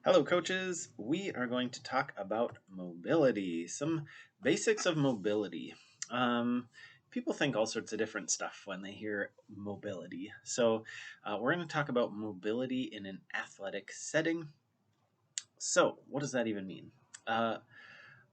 Hello, coaches. We are going to talk about mobility, some basics of mobility. People think all sorts of different stuff when they hear mobility. So, we're going to talk about mobility in an athletic setting. So, what does that even mean?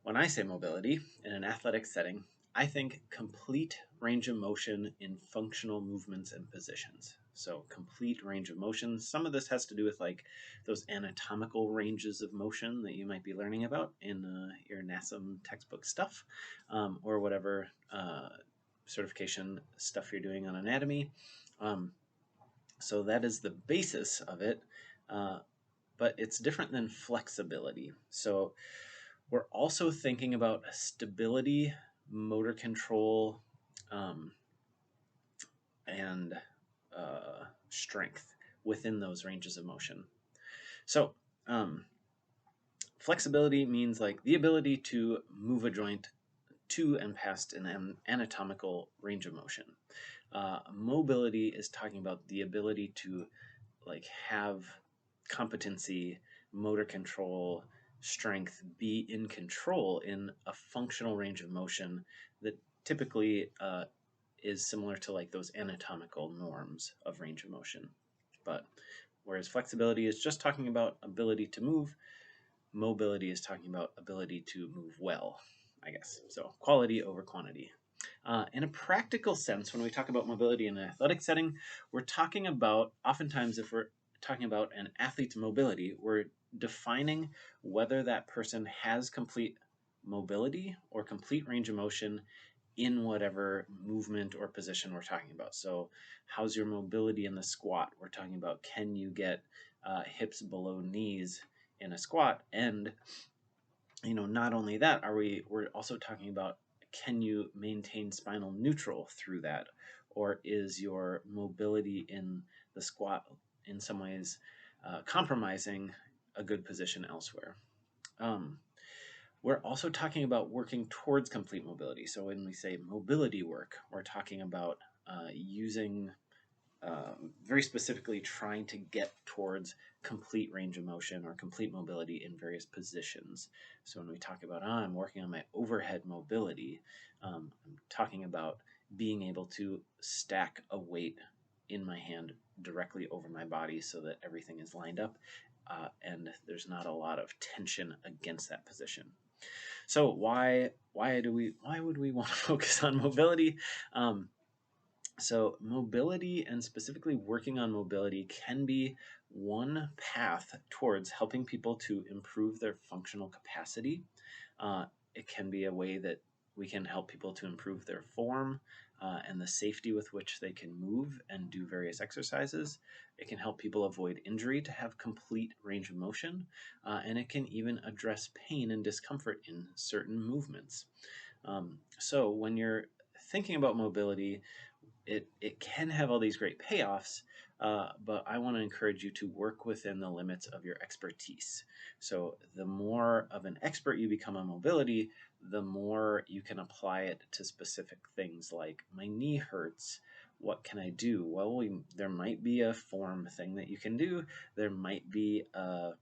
When I say mobility in an athletic setting, I think complete range of motion in functional movements and positions. So, complete range of motion. Some of this has to do with like those anatomical ranges of motion that you might be learning about in your NASM textbook stuff, or whatever certification stuff you're doing on anatomy. So, that is the basis of it. But it's different than flexibility. So, we're also thinking about stability, motor control, um, and strength within those ranges of motion. So, um, flexibility means like the ability to move a joint to and past an anatomical range of motion. Mobility is talking about the ability to like have competency, motor control, strength, be in control in a functional range of motion that typically is similar to like those anatomical norms of range of motion. But whereas flexibility is just talking about ability to move, mobility is talking about ability to move well, I guess. So quality over quantity. In a practical sense, when we talk about mobility in an athletic setting, we're talking about, oftentimes, if we're talking about an athlete's mobility, we're defining whether that person has complete mobility or complete range of motion in whatever movement or position we're talking about. So, how's your mobility in the squat? We're talking about can you get hips below knees in a squat, and not only that, we're also talking about can you maintain spinal neutral through that, or is your mobility in the squat in some ways compromising a good position elsewhere? Um, we're also talking about working towards complete mobility. So when we say mobility work, we're talking about using very specifically trying to get towards complete range of motion or complete mobility in various positions. So when we talk about, I'm working on my overhead mobility, I'm talking about being able to stack a weight in my hand directly over my body so that everything is lined up and there's not a lot of tension against that position. So why would we want to focus on mobility? So, mobility and specifically working on mobility can be one path towards helping people to improve their functional capacity. It can be a way that we can help people to improve their form and the safety with which they can move and do various exercises. It can help people avoid injury to have complete range of motion, and it can even address pain and discomfort in certain movements. So, when you're thinking about mobility, it can have all these great payoffs, but I want to encourage you to work within the limits of your expertise. So the more of an expert you become on mobility, the more you can apply it to specific things like my knee hurts. What can I do? Well, there might be a form thing that you can do. There might be a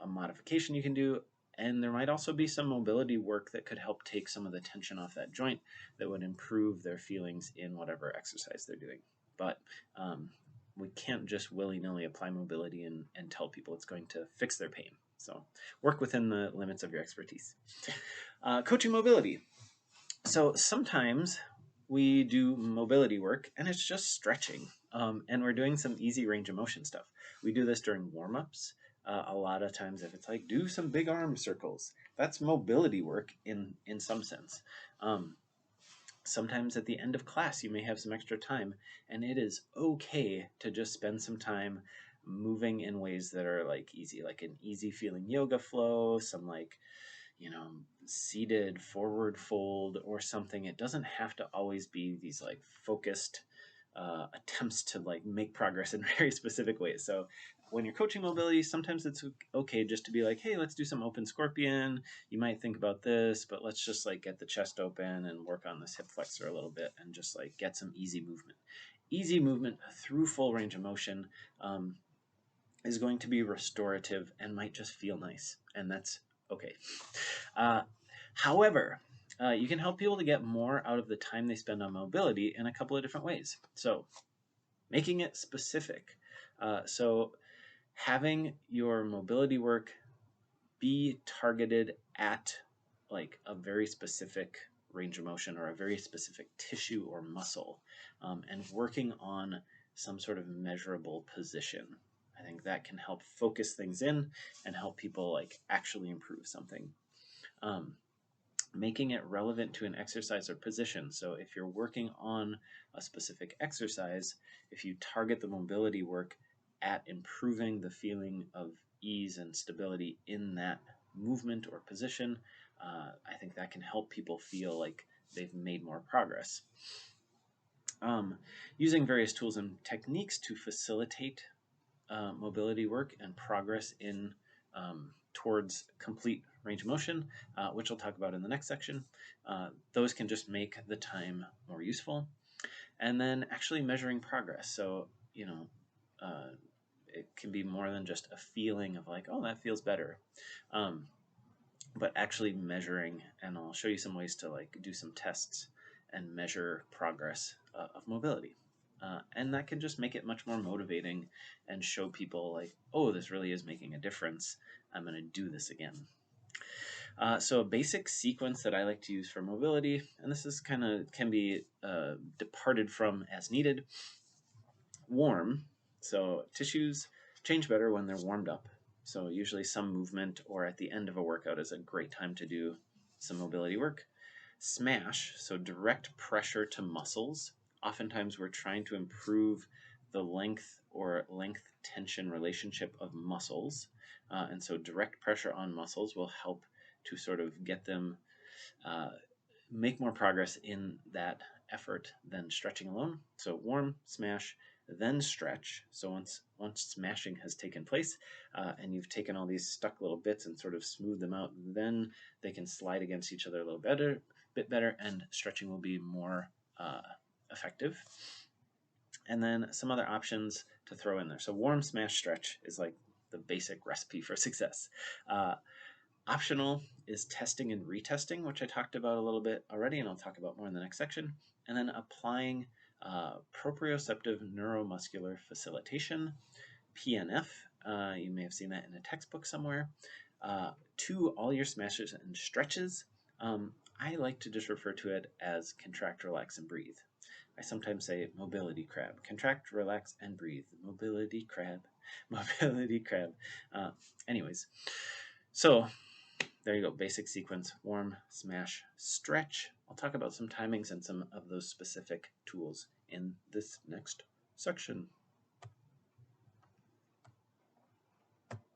modification you can do. And there might also be some mobility work that could help take some of the tension off that joint that would improve their feelings in whatever exercise they're doing. But we can't just willy nilly apply mobility and tell people it's going to fix their pain. So work within the limits of your expertise. Coaching mobility. So sometimes we do mobility work and it's just stretching, and we're doing some easy range of motion stuff. We do this during warm ups. A lot of times, if it's like do some big arm circles, that's mobility work in some sense. Sometimes at the end of class, you may have some extra time, and it is okay to just spend some time moving in ways that are like easy, like an easy feeling yoga flow, some like seated forward fold or something. It doesn't have to always be these like focused attempts to like make progress in very specific ways. So when you're coaching mobility, sometimes it's okay just to be like, hey, let's do some open scorpion. You might think about this, but let's just like get the chest open and work on this hip flexor a little bit and just like get some easy movement. Easy movement through full range of motion is going to be restorative and might just feel nice, and that's okay. Uh, However, you can help people to get more out of the time they spend on mobility in a couple of different ways. So, making it specific. So, having your mobility work be targeted at like a very specific range of motion or a very specific tissue or muscle, and working on some sort of measurable position. I think that can help focus things in and help people like actually improve something. Um, Making it relevant to an exercise or position. So if you're working on a specific exercise, if you target the mobility work at improving the feeling of ease and stability in that movement or position, I think that can help people feel like they've made more progress. Using various tools and techniques to facilitate mobility work and progress in towards complete range of motion, which I'll talk about in the next section. Those can just make the time more useful. And then actually measuring progress. So, uh, it can be more than just a feeling of like, oh, that feels better. But actually measuring, and I'll show you some ways to like do some tests and measure progress of mobility. And that can just make it much more motivating and show people like, oh, this really is making a difference. I'm going to do this again. So a basic sequence that I like to use for mobility, and this is kind of can be departed from as needed. Warm, so tissues change better when they're warmed up. So usually some movement or at the end of a workout is a great time to do some mobility work. Smash, so direct pressure to muscles. Oftentimes we're trying to improve the length or length tension relationship of muscles. And so direct pressure on muscles will help to sort of get them make more progress in that effort than stretching alone. So warm, smash, then stretch. So once smashing has taken place, and you've taken all these stuck little bits and sort of smoothed them out, then they can slide against each other a little bit better, and stretching will be more effective. And then some other options to throw in there. So warm, smash, stretch is like the basic recipe for success. Optional is testing and retesting, which I talked about a little bit already, and I'll talk about more in the next section. And then applying proprioceptive neuromuscular facilitation, PNF. You may have seen that in a textbook somewhere. To all your smashes and stretches. I like to just refer to it as contract, relax, and breathe. I sometimes say mobility crab. Contract, relax, and breathe. Mobility crab. Mobility crab. Anyways, so there you go, basic sequence, warm, smash, stretch. I'll talk about some timings and some of those specific tools in this next section.